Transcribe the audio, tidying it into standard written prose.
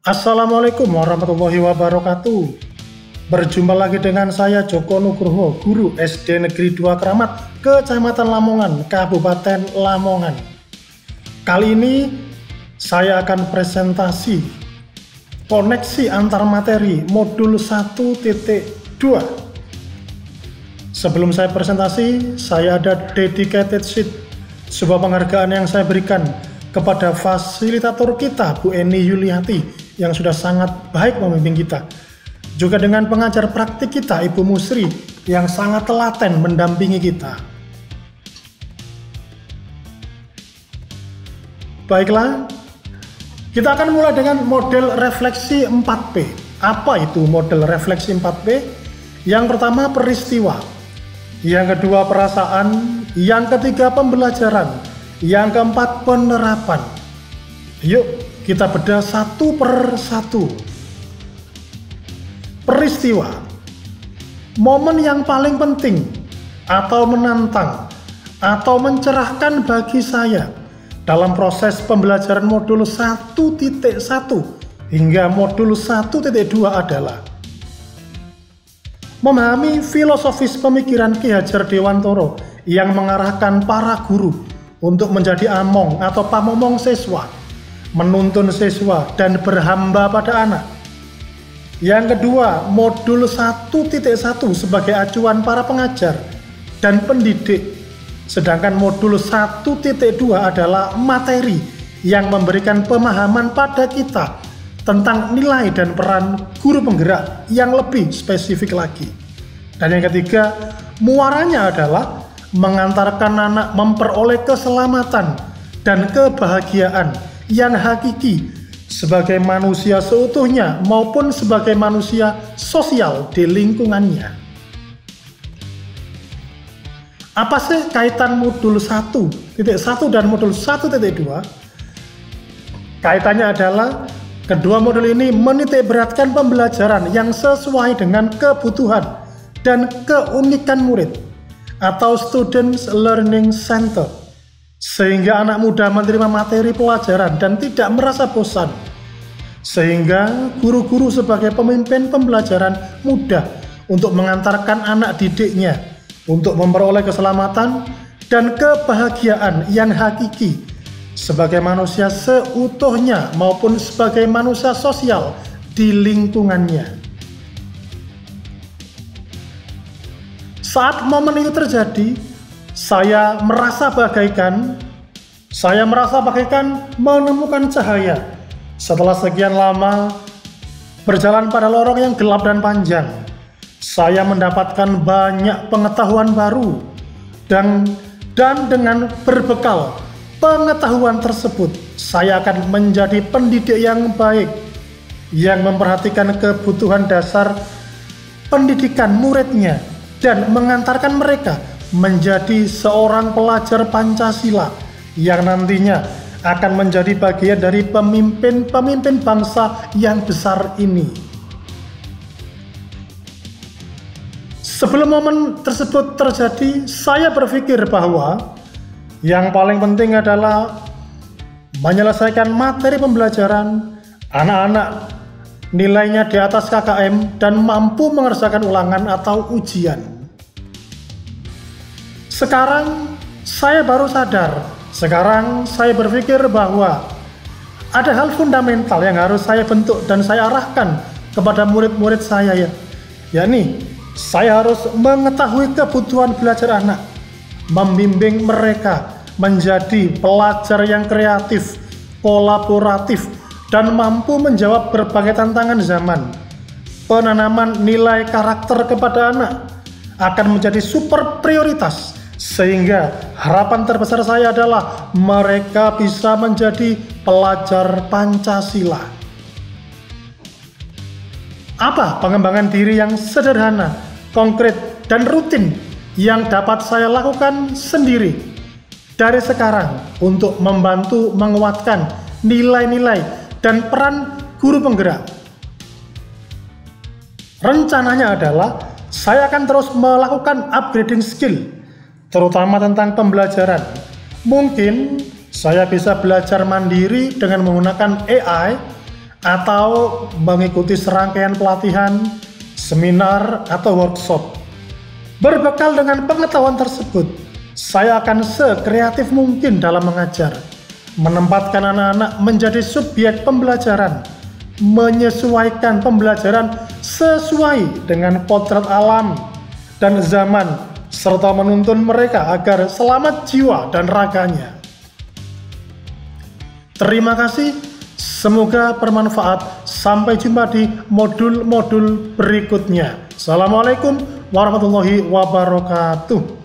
Assalamualaikum warahmatullahi wabarakatuh. Berjumpa lagi dengan saya Joko Nugroho, guru SD Negeri 2 Kramat, Kecamatan Lamongan, Kabupaten Lamongan. Kali ini saya akan presentasi koneksi antar materi modul 1.2. Sebelum saya presentasi, saya ada dedicated sheet, sebuah penghargaan yang saya berikan kepada fasilitator kita, Bu Eni Yuliati, yang sudah sangat baik membimbing kita. Juga dengan pengajar praktik kita, Ibu Musri, yang sangat telaten mendampingi kita. Baiklah, kita akan mulai dengan model refleksi 4P. Apa itu model refleksi 4P? Yang pertama peristiwa, yang kedua perasaan, yang ketiga pembelajaran, yang keempat penerapan. Yuk kita bedah satu per satu. Peristiwa, momen yang paling penting atau menantang atau mencerahkan bagi saya dalam proses pembelajaran modul 1.1 hingga modul 1.2 adalah memahami filosofis pemikiran Ki Hajar Dewantara yang mengarahkan para guru untuk menjadi among atau pamomong siswa, menuntun siswa dan berhamba pada anak. Yang kedua, modul 1.1 sebagai acuan para pengajar dan pendidik. Sedangkan modul 1.2 adalah materi yang memberikan pemahaman pada kita tentang nilai dan peran guru penggerak yang lebih spesifik lagi. Dan yang ketiga, muaranya adalah mengantarkan anak memperoleh keselamatan dan kebahagiaan yang hakiki sebagai manusia seutuhnya maupun sebagai manusia sosial di lingkungannya. Apa sih kaitan modul 1.1 dan modul 1.2? Kaitannya adalah kedua modul ini menitikberatkan pembelajaran yang sesuai dengan kebutuhan dan keunikan murid atau Students Learning Center, sehingga anak mudah menerima materi pelajaran dan tidak merasa bosan, sehingga guru-guru sebagai pemimpin pembelajaran mudah untuk mengantarkan anak didiknya untuk memperoleh keselamatan dan kebahagiaan yang hakiki sebagai manusia seutuhnya maupun sebagai manusia sosial di lingkungannya. Saat momen itu terjadi, saya merasa bagaikan menemukan cahaya setelah sekian lama berjalan pada lorong yang gelap dan panjang. Saya mendapatkan banyak pengetahuan baru dan dengan berbekal pengetahuan tersebut, saya akan menjadi pendidik yang baik yang memperhatikan kebutuhan dasar pendidikan muridnya dan mengantarkan mereka menjadi seorang pelajar Pancasila yang nantinya akan menjadi bagian dari pemimpin-pemimpin bangsa yang besar ini. Sebelum momen tersebut terjadi, saya berpikir bahwa yang paling penting adalah menyelesaikan materi pembelajaran anak-anak nilainya di atas KKM dan mampu mengerjakan ulangan atau ujian. Sekarang saya baru sadar, sekarang saya berpikir bahwa ada hal fundamental yang harus saya bentuk dan saya arahkan kepada murid-murid saya, yakni saya harus mengetahui kebutuhan belajar anak, membimbing mereka menjadi pelajar yang kreatif, kolaboratif, dan mampu menjawab berbagai tantangan zaman. Penanaman nilai karakter kepada anak akan menjadi super prioritas, sehingga harapan terbesar saya adalah mereka bisa menjadi pelajar Pancasila. Apa pengembangan diri yang sederhana, konkret, dan rutin yang dapat saya lakukan sendiri dari sekarang untuk membantu menguatkan nilai-nilai dan peran guru penggerak? Rencananya adalah saya akan terus melakukan upgrading skill, terutama tentang pembelajaran. Mungkin saya bisa belajar mandiri dengan menggunakan AI atau mengikuti serangkaian pelatihan, seminar, atau workshop. Berbekal dengan pengetahuan tersebut, saya akan sekreatif mungkin dalam mengajar, menempatkan anak-anak menjadi subjek pembelajaran, menyesuaikan pembelajaran sesuai dengan potret alam dan zaman, serta menuntun mereka agar selamat jiwa dan raganya. Terima kasih, semoga bermanfaat. Sampai jumpa di modul-modul berikutnya. Assalamualaikum warahmatullahi wabarakatuh.